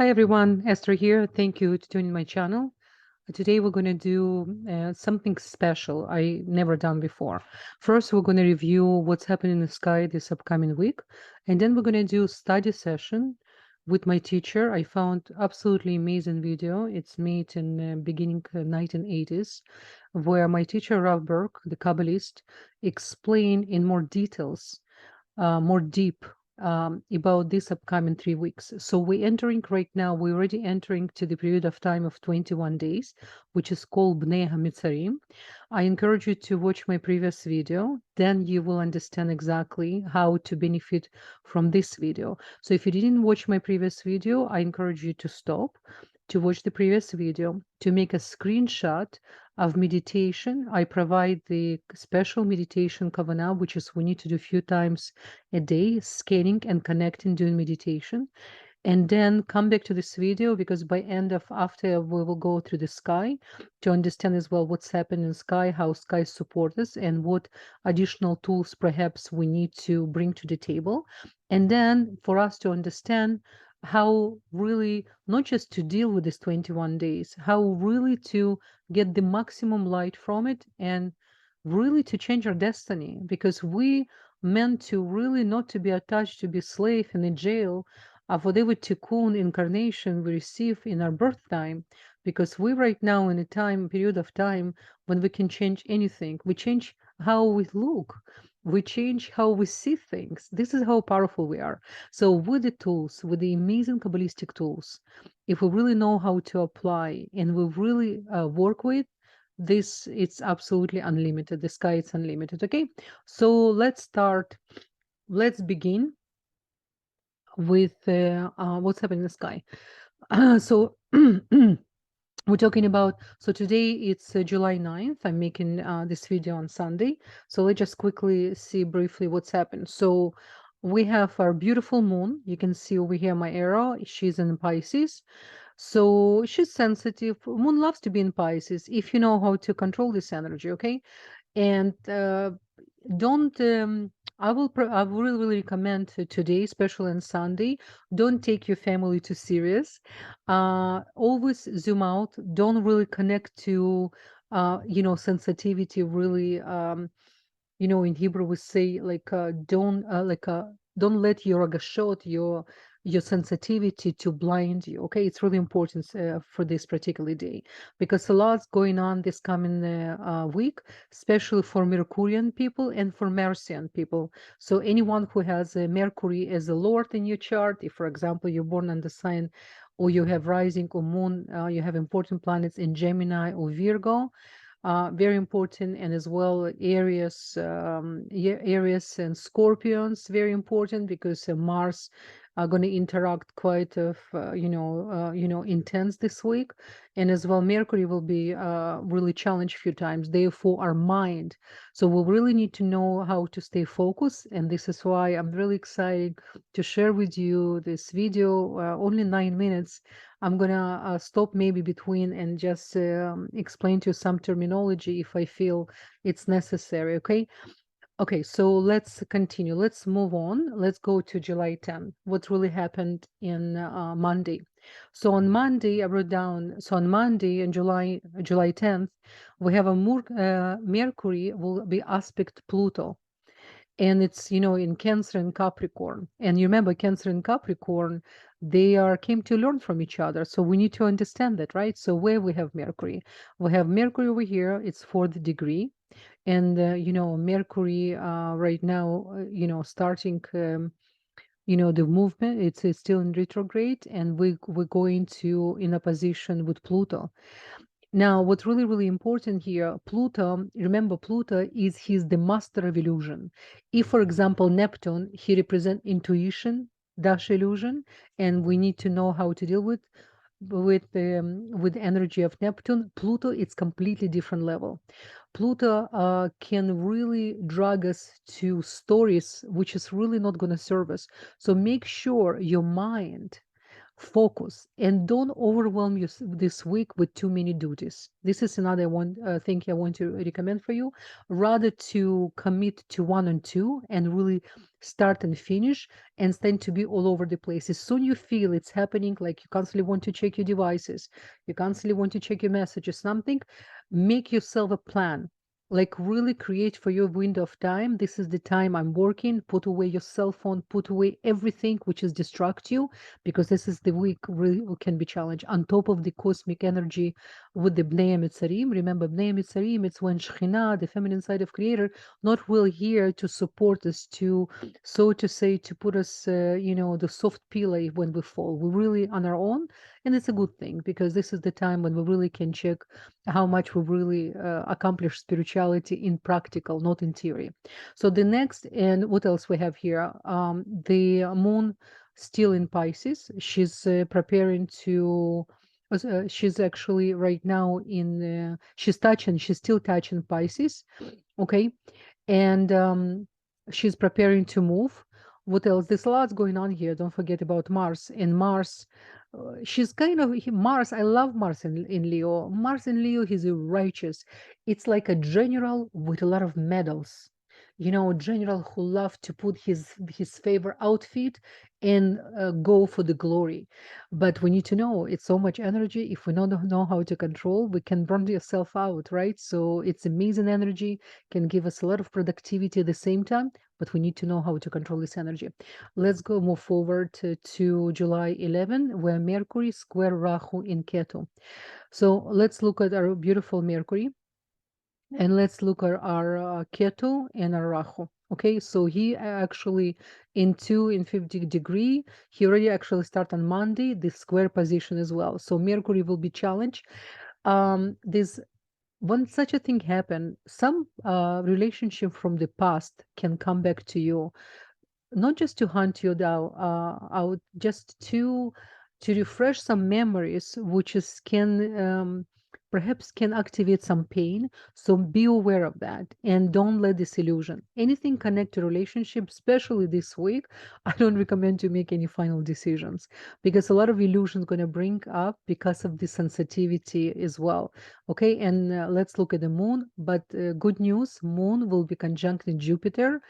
Hi everyone, Esther here. Thank you to joining my channel. Today we're going to do something special I never done before. First, we're going to review what's happening in the sky this upcoming week, and then we're going to do study session with my teacher. I found absolutely amazing video. It's made in beginning 1980s, where my teacher Rav Burke, the Kabbalist, explained in more details more deep about this upcoming 3 weeks. So we're entering right now, we're already entering to the period of time of 21 days, which is called Bnei HaMitzarim. I encourage you to watch my previous video, then you will understand exactly how to benefit from this video. So if you didn't watch my previous video, I encourage you to stop, to watch the previous video, to make a screenshot of meditation. I provide the special meditation kavanah, which is we need to do a few times a day, scanning and connecting during meditation. And then come back to this video because by after we will go through the sky to understand as well what's happening in sky, how sky support us, and what additional tools perhaps we need to bring to the table. And then for us to understand how really not just to deal with these 21 days, how really to get the maximum light from it and really to change our destiny, because we meant to really not to be attached to be slave in a jail of whatever tikkun incarnation we receive in our birth time, because we right now in a period of time when we can change anything. We change how we look, we change how we see things. This is how powerful we are. So with the tools, with the amazing Kabbalistic tools, if we really know how to apply and we really work with this, it's absolutely unlimited. The sky is unlimited. Okay, so let's begin with what's happening in the sky. So we're talking about, so today it's July 9th. I'm making this video on Sunday. So let's just quickly see briefly what's happened. So we have our beautiful moon. You can see over here my arrow. She's in Pisces. So she's sensitive. Moon loves to be in Pisces if you know how to control this energy, okay? And don't I will really recommend today, especially on Sunday, don't take your family too serious. Always zoom out. Don't really connect to sensitivity really. In Hebrew we say like don't let your agashot, your sensitivity to blind you. Okay, it's really important for this particular day because a lot's going on this coming week, especially for Mercurian people and for Martian people. So anyone who has Mercury as a lord in your chart, if for example you're born on the sign or you have rising or moon, you have important planets in Gemini or Virgo, very important, and as well Aries, Aries and Scorpions, very important because Mars are going to interact quite of intense this week, and as well Mercury will be really challenged a few times. Therefore, our mind. So we really need to know how to stay focused, and this is why I'm really excited to share with you this video. Only 9 minutes. I'm gonna stop maybe between and just explain to you some terminology if I feel it's necessary. Okay. Okay. So let's continue. Let's move on. Let's go to July 10th. What really happened in Monday? So on Monday, I wrote down. So on Monday, in July 10th, we have a Mercury will be aspect Pluto, and it's in Cancer and Capricorn. And you remember Cancer and Capricorn, they are came to learn from each other, so we need to understand that, right? So where we have Mercury over here, it's 4th degree, and Mercury right now, starting the movement, it's still in retrograde, and we're going to in a position with Pluto. Now, what's really, really important here, Pluto, remember, Pluto is he's the master of illusion. If, for example, Neptune, he represents intuition, dash illusion, and we need to know how to deal with the energy of Neptune. Pluto, it's completely different level. Pluto can really drag us to stories which is really not going to serve us. So make sure your mind Focus and don't overwhelm you this week with too many duties. This is another one thing I want to recommend for you. Rather to commit to one and two and really start and finish, and tend to be all over the place. As soon you feel it's happening, like you constantly want to check your devices, you constantly want to check your messages, something, make yourself a plan. Like really create for your window of time. This is the time I'm working. Put away your cell phone, put away everything which is distract you, because this is the week really can be challenged. On top of the cosmic energy with the Bnei Mitzarim. Remember, Bnei Mitzarim, it's when Shekhinah, the feminine side of Creator, not really here to support us, to, so to say, to put us, the soft pillow when we fall. We're really on our own, and it's a good thing, because this is the time when we really can check how much we really accomplish spirituality in practical, not in theory. So the next, and what else we have here? The moon still in Pisces. She's preparing to. She's actually right now in. She's touching. She's still touching Pisces. Okay, and she's preparing to move. What else? There's a lot going on here. Don't forget about Mars. And Mars, she's kind of Mars. I love Mars in Leo. Mars in Leo, he's a righteous. It's like a general with a lot of medals. General who love to put his favorite outfit and go for the glory. But we need to know it's so much energy. If we don't know how to control, we can burn yourself out, right? So it's amazing energy, can give us a lot of productivity at the same time, but we need to know how to control this energy. Let's go move forward to July 11, where Mercury square Rahu in Ketu. So let's look at our beautiful Mercury. And let's look at our Ketu and our Rahu. Okay, so he actually in 50 degree, he already actually start on Monday, the square position as well. So Mercury will be challenged. This when such a thing happen, some relationship from the past can come back to you, not just to hunt you down out, just to refresh some memories, which is can perhaps can activate some pain. So be aware of that and don't let this illusion. Anything connect to relationship, especially this week, I don't recommend to make any final decisions, because a lot of illusions going to bring up because of the sensitivity as well. Okay, and let's look at the moon. But good news, moon will be conjunct in Jupiter,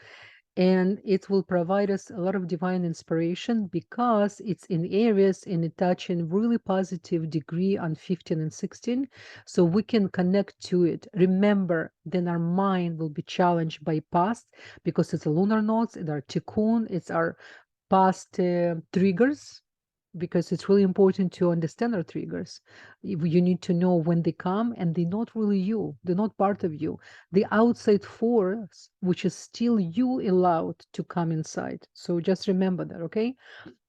and it will provide us a lot of divine inspiration because it's in Aries and it touching really positive degree on 15 and 16, so we can connect to it. Remember, then our mind will be challenged by past, because it's a lunar nodes, it's our tikkun, it's our past triggers, because it's really important to understand our triggers. You need to know when they come, and they're not really you, they're not part of you. The outside force, which is still you, allowed to come inside. So just remember that. Okay,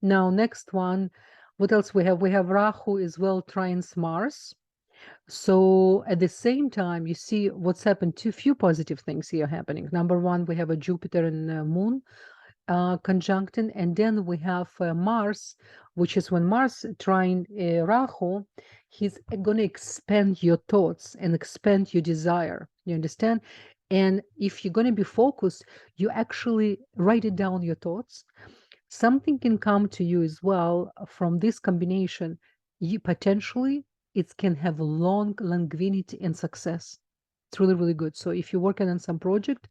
now next one, what else we have? We have Rahu as well trines Mars. So at the same time, you see what's happened. Two few positive things here happening. Number one, we have a Jupiter and moon conjuncting, and then we have Mars, which is when Mars trine Rahu, he's going to expand your thoughts and expand your desire. You understand? And if you're going to be focused, you actually write it down, your thoughts. Something can come to you as well from this combination. You potentially, it can have long longevity and success. It's really, really good. So if you're working on some project,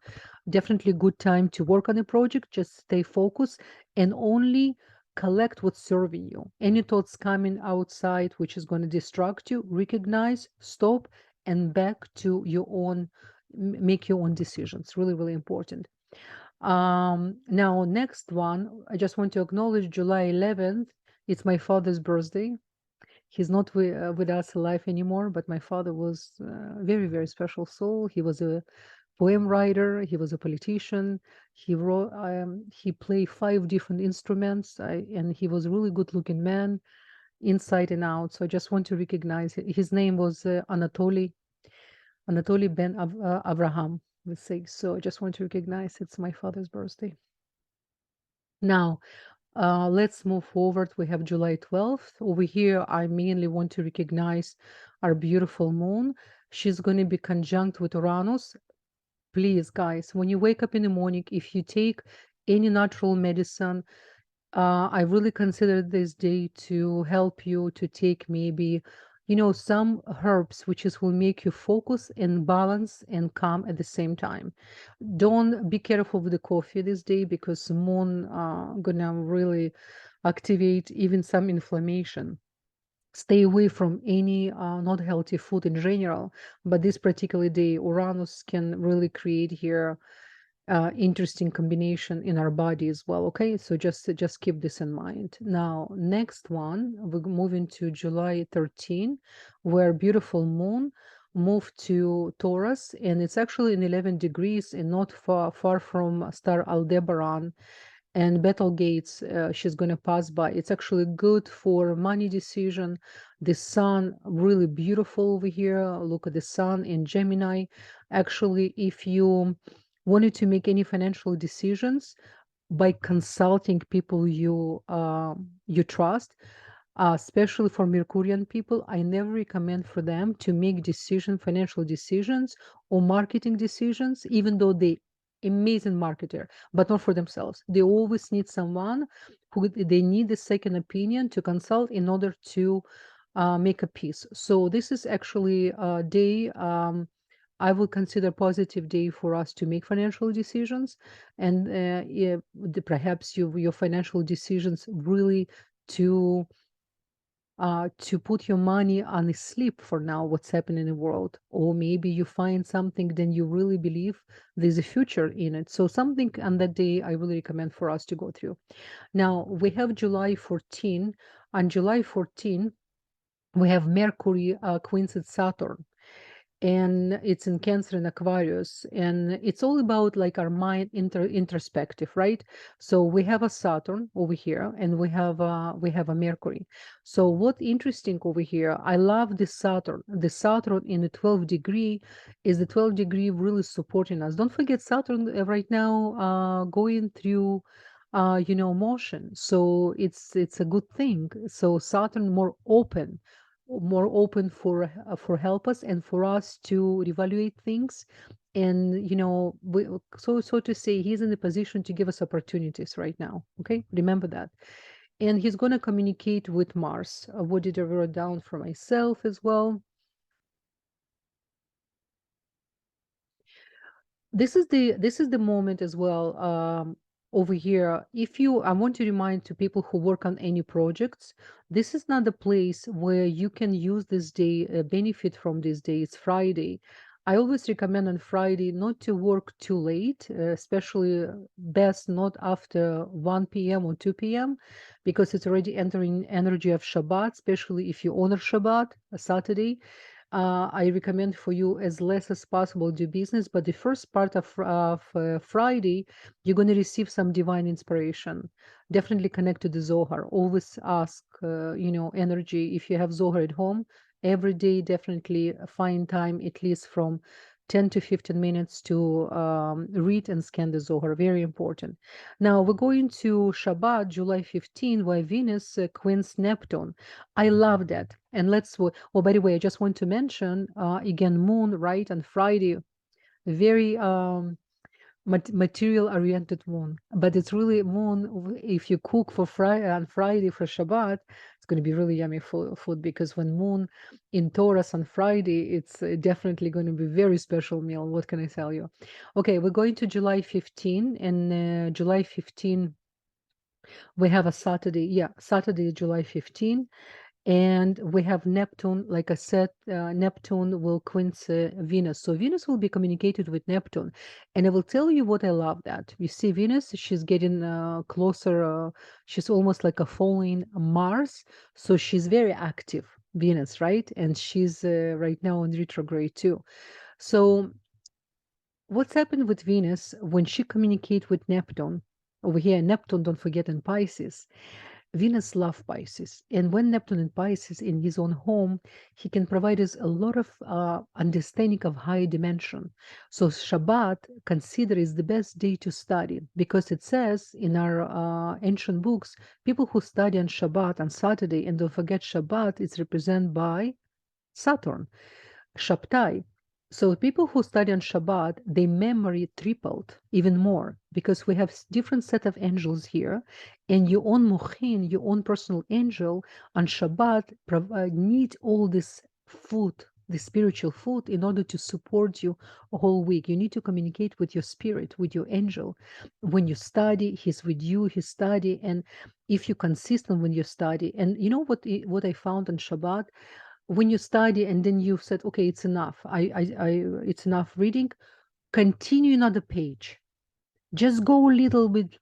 definitely good time to work on a project. Just stay focused and only collect what's serving you. Any thoughts coming outside which is going to distract you, recognize, stop, and back to your own, make your own decisions. Really, really important. Now next one, I just want to acknowledge July 11th. It's my father's birthday. He's not with us alive anymore, but my father was a very, very special soul. He was a poem writer. He was a politician. He wrote. He played 5 different instruments, and he was a really good-looking man, inside and out. So I just want to recognize his name was Anatoly Ben Avraham. Let's say so. I just want to recognize it's my father's birthday. Now, let's move forward. We have July 12th. Over here, I mainly want to recognize our beautiful moon. She's going to be conjunct with Uranus. Please, guys, when you wake up in the morning, if you take any natural medicine, I really consider this day to help you to take maybe, some herbs which is will make you focus and balance and calm at the same time. Don't be careful with the coffee this day because moon gonna really activate even some inflammation. Stay away from any not healthy food in general, but this particular day, Uranus can really create here interesting combination in our body as well. Okay, so just keep this in mind. Now, next one, we're moving to July 13, where beautiful moon moved to Taurus, and it's actually in 11 degrees and not far from star Aldebaran and Betelgeuse. She's going to pass by. It's actually good for money decision. The sun really beautiful over here. Look at the sun in Gemini. Actually, if you wanted to make any financial decisions by consulting people you trust, especially for Mercurian people, I never recommend for them to make financial decisions or marketing decisions, even though they amazing marketer, but not for themselves. They always need someone who they need a second opinion to consult in order to make a piece. So this is actually a day I would consider positive day for us to make financial decisions, and yeah, perhaps your financial decisions really to to put your money on a sleep for now, what's happening in the world. Or maybe you find something, then you really believe there's a future in it. So something on that day I really recommend for us to go through. Now we have July 14. On July 14, we have Mercury quincunx Saturn, and it's in Cancer and Aquarius, and it's all about like our mind introspective, right? So we have a Saturn over here, and we have a Mercury. So what interesting over here, I love the Saturn. The Saturn in the 12 degree is the 12 degree really supporting us. Don't forget Saturn right now going through motion, so it's a good thing. So Saturn more open for help us and for us to evaluate things, and so to say, he's in the position to give us opportunities right now. Okay, remember that. And he's going to communicate with Mars. What did I write down for myself as well? This is the moment as well, over here. If you I want to remind to people who work on any projects, this is not the place where you can use this day, benefit from this day. It's Friday. I always recommend on Friday not to work too late, especially best not after 1 p.m. or 2 p.m., because it's already entering energy of Shabbat, especially if you honor Shabbat, a Saturday. I recommend for you as less as possible do business, but the first part of Friday, you're going to receive some divine inspiration. Definitely connect to the Zohar. Always ask, energy. If you have Zohar at home, every day, definitely find time at least from 10 to 15 minutes to read and scan the Zohar. Very important. Now we're going to Shabbat, July 15, where Venus queens Neptune. I love that. And oh, by the way, I just want to mention again, moon, right, on Friday, very material oriented moon. But it's really moon, if you cook for Friday on Friday for Shabbat, it's going to be really yummy food, because when moon in Taurus on Friday, it's definitely going to be very special meal. What can I tell you? Okay, we're going to July 15, and July 15, we have a Saturday. Yeah, Saturday, July 15, and we have Neptune. Like I said, Neptune will quince Venus, so Venus will be communicated with Neptune. And I will tell you what I love, that you see Venus, she's getting closer, she's almost like a following Mars, so she's very active, Venus, right? And she's right now in retrograde too. So what's happened with Venus when she communicates with Neptune over here? Neptune, don't forget, in Pisces. Venus loves Pisces, and when Neptune in Pisces in his own home, he can provide us a lot of understanding of high dimension. So Shabbat consider is the best day to study, because it says in our ancient books, people who study on Shabbat on Saturday, and don't forget Shabbat is represented by Saturn, Shabtai. So people who study on Shabbat, their memory tripled even more because we have different set of angels here, and your own mochin, your own personal angel on Shabbat need all this food, the spiritual food, in order to support you a whole week. You need to communicate with your spirit, with your angel. When you study, he's with you, he study, and if you're consistent when you study, and you know what I found on Shabbat, when you study and then you've said, okay, it's enough, it's enough reading, continue another page, just go a little bit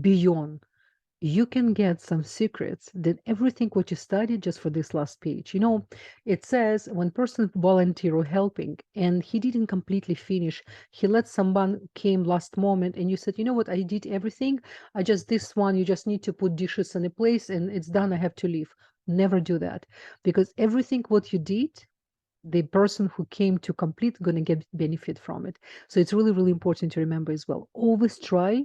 beyond. You can get some secrets that everything what you studied just for this last page. It says when person volunteer or helping and he didn't completely finish, he let someone came last moment and you said, you know what, I did everything, I just this one, you just need to put dishes in a place and it's done, I have to leave. Never do that, because everything what you did, the person who came to complete going to get benefit from it. So it's really, really important to remember as well. Always try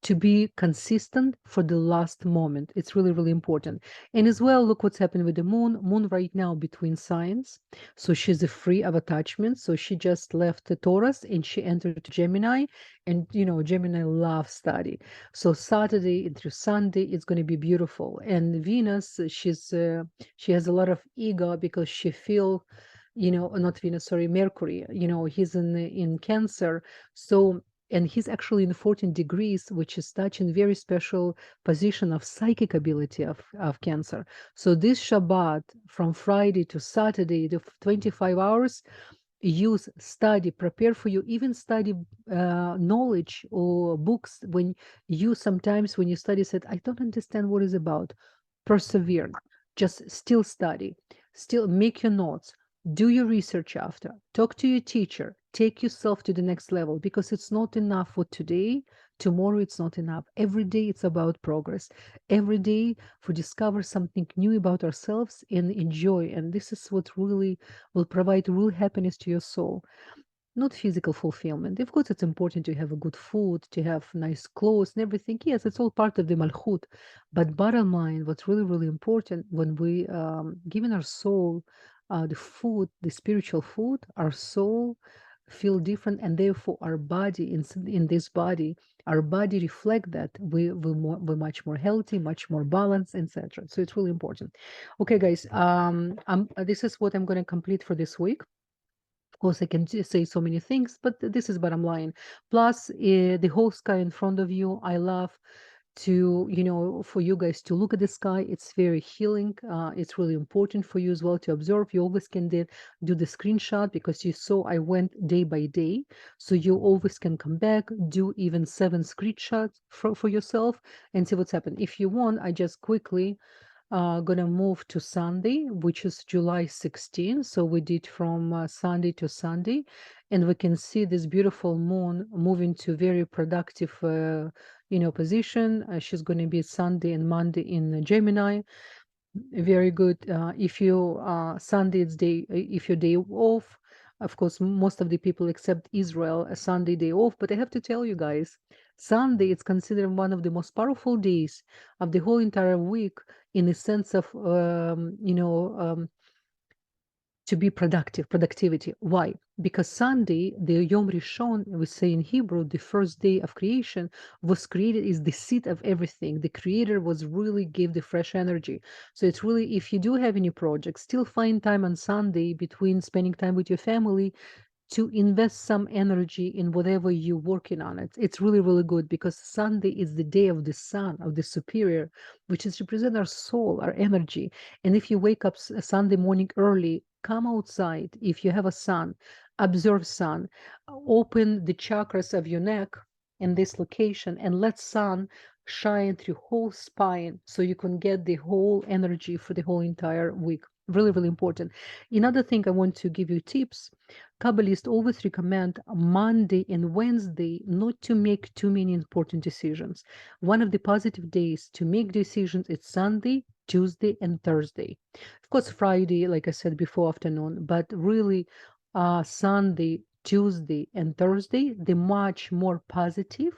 to be consistent for the last moment. It's really, really important. And as well, look what's happening with the moon. Moon right now between signs. So she's a free of attachment. So she just left the Taurus and she entered to Gemini. And Gemini loves study. So Saturday through Sunday, it's going to be beautiful. And Venus, she has a lot of ego because she feel, not Venus, sorry, Mercury, he's in Cancer. So and he's actually in 14 degrees, which is touching very special position of psychic ability of Cancer. So this Shabbat from Friday to Saturday, the 25 hours, use, study, prepare for you, even study knowledge or books. When you sometimes when you study said, I don't understand what it's about, persevere, just still study, still make your notes, do your research after, talk to your teacher, take yourself to the next level, because it's not enough for today. Tomorrow it's not enough. Every day it's about progress. Every day for discover something new about ourselves and enjoy. And this is what really will provide real happiness to your soul, not physical fulfillment. Of course, it's important to have a good food, to have nice clothes and everything. Yes, it's all part of the malchut. But bottom line, what's really, really important when we giving our soul the food, the spiritual food, our soul feel different, and therefore our body in this body, our body reflect that we're much more healthy, much more balanced, etc. So it's really important. Okay, guys, this is what I'm going to complete for this week. Of course, I can just say so many things, but this is bottom line. Plus, the whole sky in front of you, I love to, for you guys to look at the sky. It's very healing. It's really important for you as well to observe. You always can do the screenshot, because you saw I went day by day. So you always can come back, do even 7 screenshots for yourself and see what's happened. If you want, I just quickly gonna move to Sunday, which is July 16. So we did from Sunday to Sunday, and we can see this beautiful moon moving to very productive, position. She's going to be Sunday and Monday in Gemini. Very good. If you Sunday it's day, if your day off, of course, most of the people except Israel a Sunday day off. But I have to tell you guys, Sunday is considered one of the most powerful days of the whole entire week, in the sense of to be productivity. Why? Because Sunday, the Yom Rishon, we say in Hebrew, the first day of creation, was created, is the seat of everything. The creator was really gave the fresh energy. So it's really, if you do have any projects, still find time on Sunday between spending time with your family to invest some energy in whatever you're working on. It's really, really good, because Sunday is the day of the sun, of the superior, which is represent our soul, our energy. And if you wake up Sunday morning early, come outside. If you have a sun, observe sun, open the chakras of your neck in this location, and let sun shine through whole spine, so you can get the whole energy for the whole entire week. Really, really important. Another thing I want to give you tips. Kabbalists always recommend Monday and Wednesday not to make too many important decisions. One of the positive days to make decisions is Sunday, Tuesday, and Thursday. Of course, Friday, like I said before, afternoon, but really Sunday, Tuesday, and Thursday, they're much more positive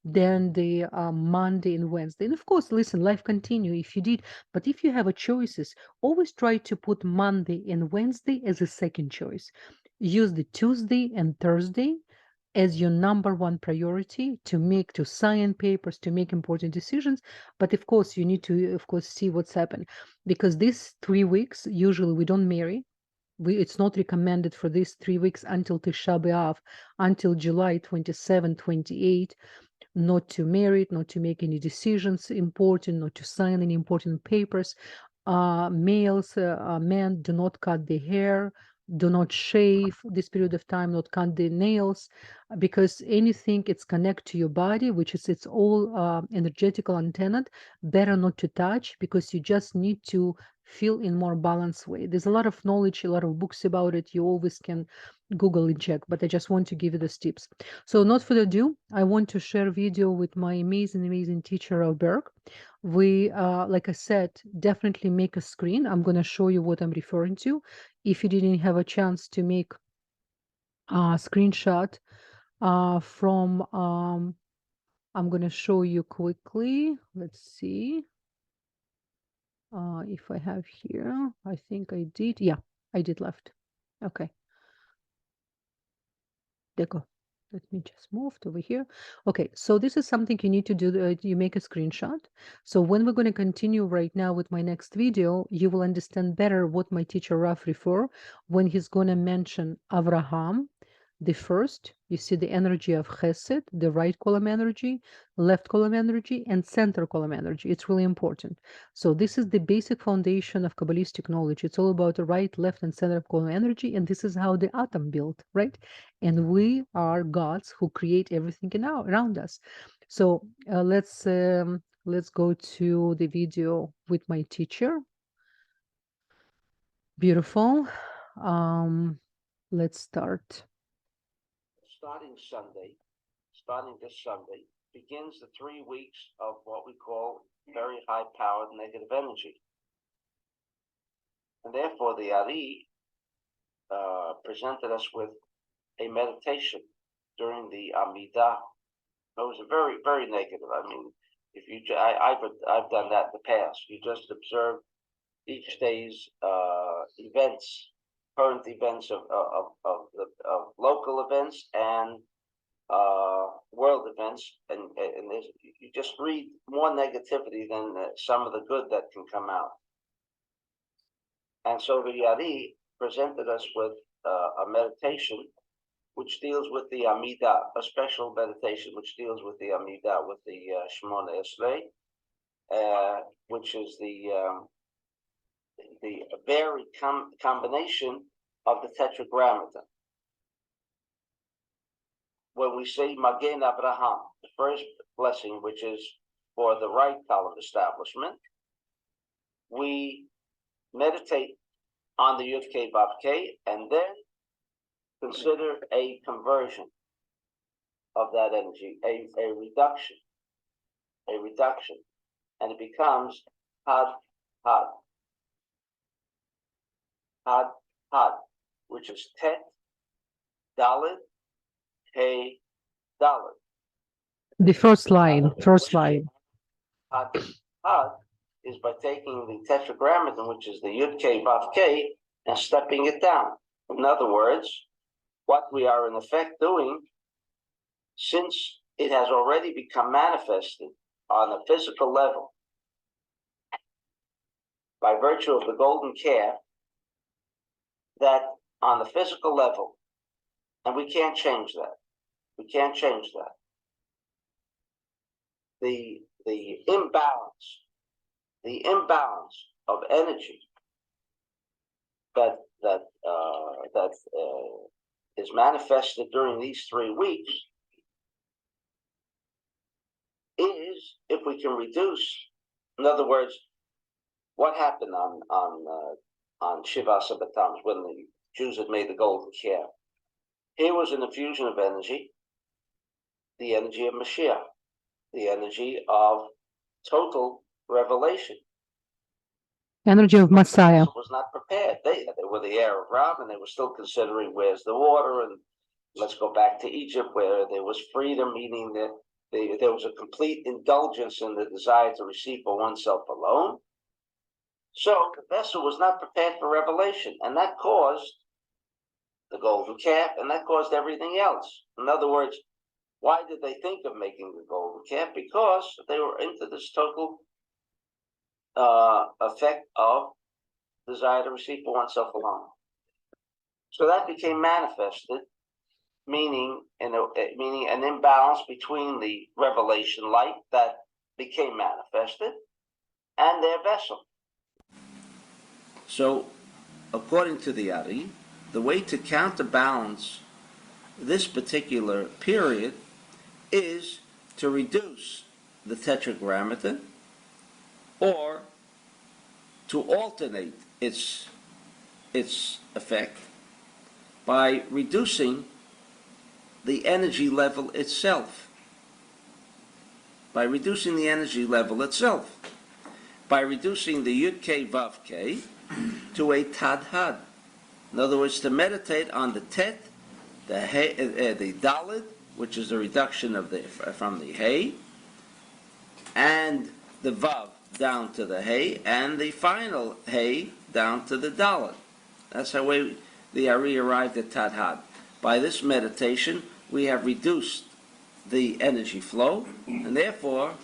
than the Monday and Wednesday. And of course, listen, life continue if you did, but if you have a choices, always try to put Monday and Wednesday as a second choice. use the Tuesday and Thursday as your number one priority to sign papers, to make important decisions. But of course, you need to, of course, see what's happened, because these 3 weeks, usually we don't marry. It's not recommended for these 3 weeks until Tisha B'Av, until July 27, 28, not to marry, not to make any decisions important, not to sign any important papers. Men do not cut their hair, do not shave this period of time, not cut their nails, because anything it's connect to your body, which is it's all energetical antenna, better not to touch, because you just need to feel in more balanced way. There's a lot of knowledge, a lot of books about it. You always can Google and check, but I just want to give you these tips. So not further ado, I want to share a video with my amazing teacher, Alberg. We, like I said, definitely make a screen. I'm going to show you what I'm referring to. If you didn't have a chance to make a screenshot from, I'm going to show you quickly. Let's see if I have here. I think I did. Yeah, I did left. Okay. There you go. Let me just move to over here. Okay, so this is something you need to do. You make a screenshot. So when we're going to continue right now with my next video, you will understand better what my teacher Raf refer when he's going to mention Avraham, the first. You see the energy of Chesed, the right column energy, left column energy, and center column energy. It's really important. So this is the basic foundation of Kabbalistic knowledge. It's all about the right, left, and center column energy, and this is how the atom built, right? And we are gods who create everything around us. So let's go to the video with my teacher. Beautiful. Let's start. Starting this Sunday, begins the 3 weeks of what we call very high-powered negative energy. And therefore, the Ari presented us with a meditation during the Amidah. It was a very, very negative. I mean, if you, I've done that in the past. You just observe each day's events, current events of local events and world events, and you just read more negativity than some of the good that can come out. And so the Yari presented us with a meditation which deals with the Amidah, a special meditation which deals with the Amidah, with the Shemona Esrei, which is the varied combination of the Tetragrammaton. When we say Magen Abraham, the first blessing, which is for the right column establishment, we meditate on the Yud Kei Vav Kei, and then consider a conversion of that energy, a reduction, and it becomes Had, which is Tet, Dalet, Hey, Dalet. The first line. Had is by taking the Tetragrammaton, which is the Yud Kei Vav Kei, and stepping it down. In other words, what we are in effect doing, since it has already become manifested on a physical level by virtue of the golden calf, that on the physical level, and we can't change that. The imbalance of energy that is manifested during these 3 weeks is, if we can reduce, in other words, what happened on Shiva Sabbatams when the Jews had made the golden calf? Here was an infusion of energy, the energy of Mashiach, the energy of total revelation. Energy of Messiah. Was not prepared. They were the heir of Ram, and they were still considering where's the water, and let's go back to Egypt where there was freedom, meaning that there was a complete indulgence in the desire to receive for oneself alone. So the vessel was not prepared for revelation, and that caused the golden calf, and that caused everything else. In other words, why did they think of making the golden calf? Because they were into this total effect of desire to receive for oneself alone. So that became manifested, meaning an imbalance between the revelation light that became manifested and their vessel. So, according to the Ari, the way to counterbalance this particular period is to reduce the tetragrammaton or to alternate its effect by reducing the energy level itself. By reducing the energy level itself. By reducing the Yud K Vav K to a Tad Had. In other words, to meditate on the Tet, the Dalet, which is a reduction of from the Hey, and the Vav down to the Hey, and the final Hey down to the Dalet. That's how the Ari arrived at Tad Had. By this meditation, we have reduced the energy flow, and therefore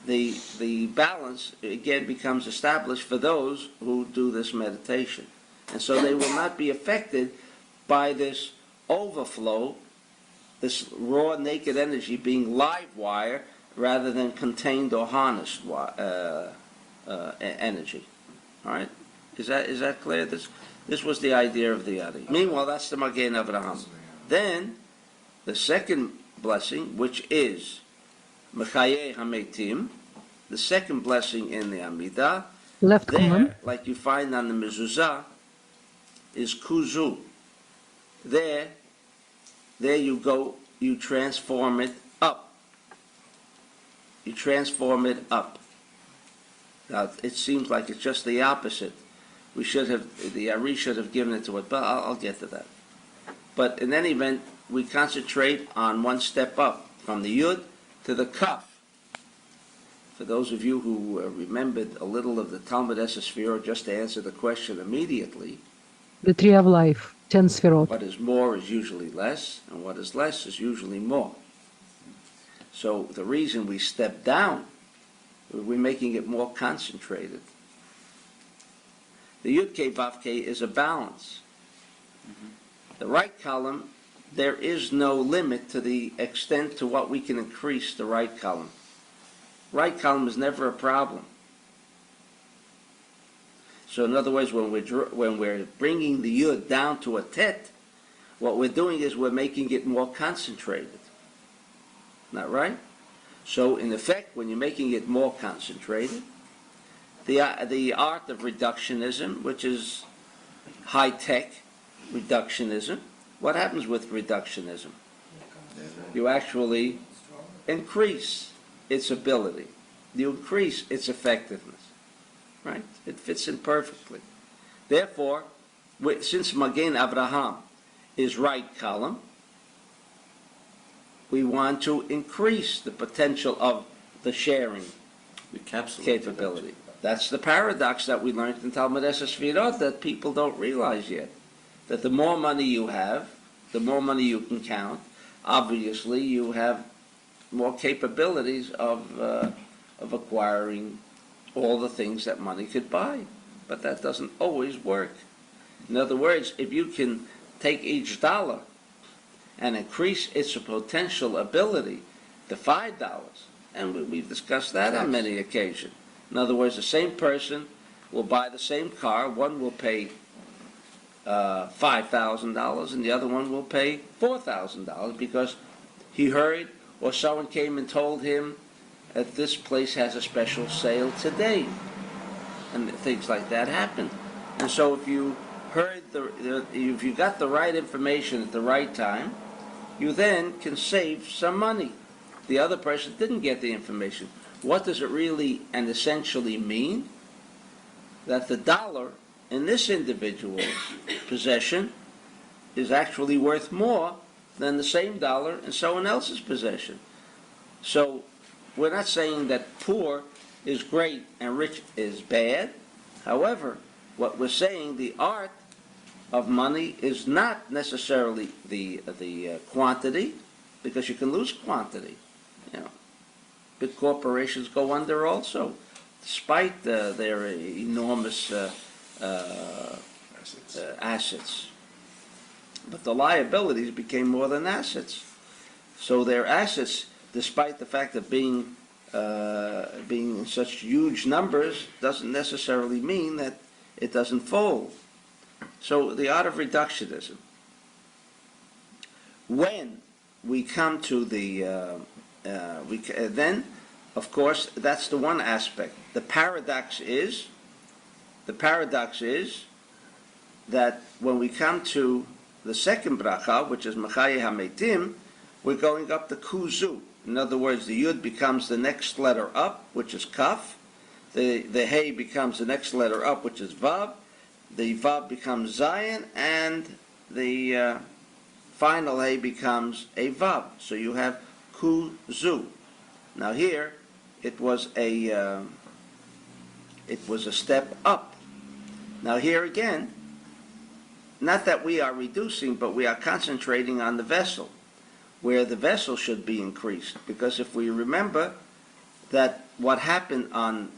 the balance again becomes established for those who do this meditation. And so they will not be affected by this overflow, this raw naked energy being live wire rather than contained or harnessed energy. All right? Is that clear? This was the idea of the Ari. Meanwhile, that's the Magen Avraham. Then, the second blessing, which is Mechayeh HaMeitim, the second blessing in the Amidah, Left there, column. like you find on the mezuzah, is Kuzu. There you go, you transform it up. You transform it up. Now, it seems like it's just the opposite. The Ari should have given it to it, but I'll get to that. But in any event, we concentrate on one step up, from the Yud to the Kaf. For those of you who remembered a little of the Talmud Esther-Sphirot, just to answer the question immediately, The tree of life, 10 Sphirot. what is more is usually less, and what is less is usually more. So the reason we step down, we're making it more concentrated. The Yud K Vav K is a balance. The right column, there is no limit to the extent to what we can increase the right column. Right column is never a problem. So in other words, when we're bringing the Yud down to a Tet, what we're doing is we're making it more concentrated. Not right? So in effect, when you're making it more concentrated, the art of reductionism, which is high-tech reductionism, what happens with reductionism? You actually increase its ability. You increase its effectiveness. Right? It fits in perfectly. Therefore, since Magen Avraham is right column, we want to increase the potential of the sharing capability. That's the paradox that we learned in Talmud Esther-Sphirot that people don't realize yet. That the more money you have, the more money you can count, obviously you have more capabilities of acquiring all the things that money could buy. But that doesn't always work. In other words, if you can take each dollar and increase its potential ability to $5, and we've discussed that on many occasions. In other words, the same person will buy the same car. One will pay $5,000 and the other one will pay $4,000 because he heard or someone came and told him that this place has a special sale today. And things like that happen. And so if you heard if you got the right information at the right time, you then can save some money. The other person didn't get the information. What does it really and essentially mean? That the dollar in this individual's possession is actually worth more than the same dollar in someone else's possession. So we're not saying that poor is great and rich is bad. However, what we're saying, the art of money is not necessarily the quantity, because you can lose quantity. You know, big corporations go under also, despite their enormous assets. But the liabilities became more than assets. So their assets, despite the fact of being in such huge numbers, doesn't necessarily mean that it doesn't fold. So the art of reductionism. When we come to then, of course, that's the one aspect. The paradox is that when we come to the second bracha, which is Machaya HaMeitim, we're going up the Kuzu. In other words, the Yud becomes the next letter up, which is Kaf. The Hey becomes the next letter up, which is Vav. The Vav becomes Zayin, and the final Hey becomes a Vav. So you have Kuzu. Now here, it was a step up. Now here again, not that we are reducing, but we are concentrating on the vessel, where the vessel should be increased. Because if we remember that what happened on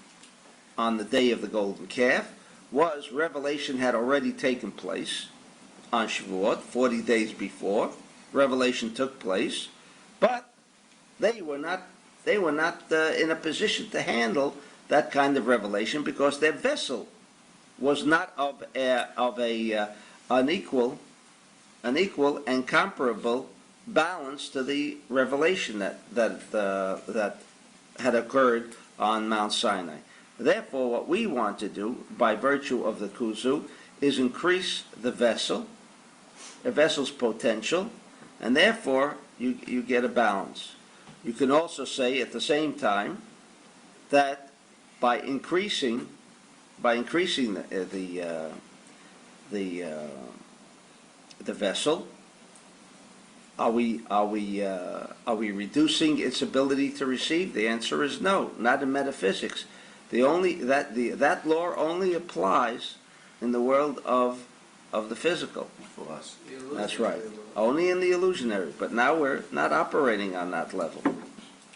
the day of the golden calf was revelation had already taken place on Shavuot, 40 days before. Revelation took place, but they were not in a position to handle that kind of revelation because their vessel was not of an equal and comparable balance to the revelation that had occurred on Mount Sinai. Therefore, what we want to do, by virtue of the Kuzu, is increase the vessel's potential, and therefore you get a balance. You can also say at the same time that by increasing the vessel, are we reducing its ability to receive? The answer is no, not in metaphysics. That law only applies in the world of the physical. For us. That's right. Only in the illusionary. But now we're not operating on that level.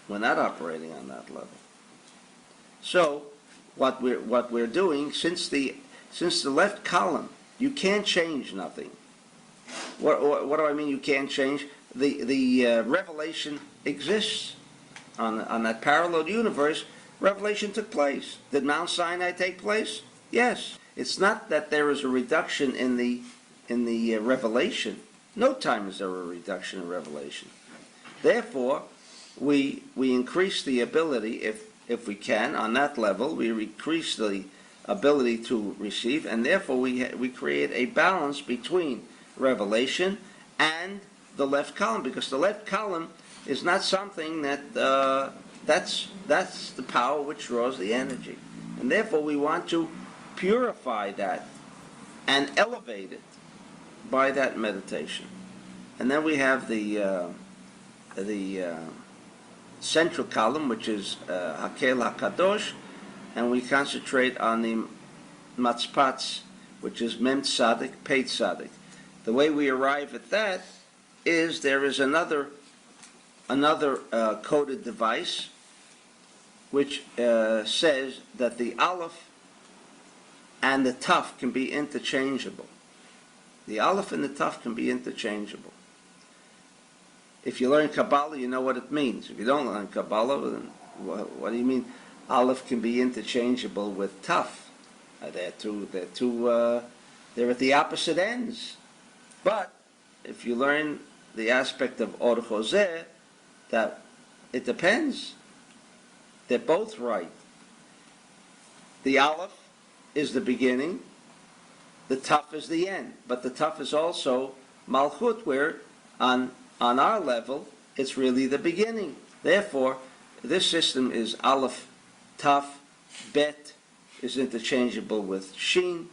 We're not operating on that level. So what we're doing, since the left column, you can't change nothing. What do I mean you can't change? The revelation exists on that parallel universe. Revelation took place. Did Mount Sinai take place? Yes. It's not that there is a reduction in the revelation. No time is there a reduction in revelation. Therefore, we increase the ability, if we can, on that level, we increase the ability to receive, and therefore we create a balance between revelation and the left column, because the left column is not something that's the power which draws the energy, and therefore we want to purify that and elevate it by that meditation. And then we have the central column, which is Hakel HaKadosh, and we concentrate on the Matzpatz, which is Mem Tzadik, Pei Tzadik. The way we arrive at that is there is another coded device which says that the Aleph and the Taf can be interchangeable. The Aleph and the Taf can be interchangeable. If you learn Kabbalah, you know what it means. If you don't learn Kabbalah, then what do you mean? Aleph can be interchangeable with Taf. They're at the opposite ends. But if you learn the aspect of Or Chozeh, that it depends. They're both right. The Aleph is the beginning, the Taf is the end. But the Taf is also Malchut, where on our level, it's really the beginning. Therefore, this system is Aleph, Taf, Bet is interchangeable with Shin.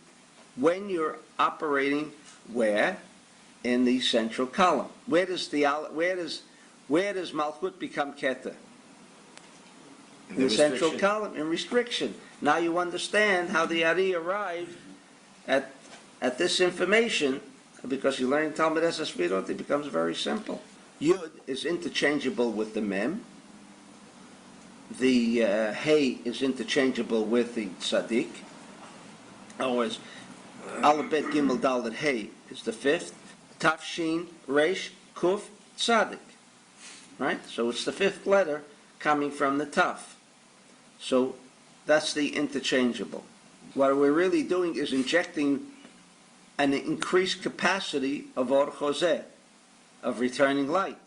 When you're operating where? In the central column. Where does Malchut become Keter? In the central column, in restriction. Now you understand how the Ari arrived at at this information, because you learn Talmud Esser-Sfirot, it becomes very simple. Yud is interchangeable with the Mem. The Hey is interchangeable with the Tzaddik. Otherwise, Aleph Bet Gimel Dalet Hey is the fifth. Taf Shin Resh Kuf Tzaddik. Right? So it's the fifth letter coming from the Taf. So that's the interchangeable. What we're really doing is injecting an increased capacity of Or Choseh, of returning light.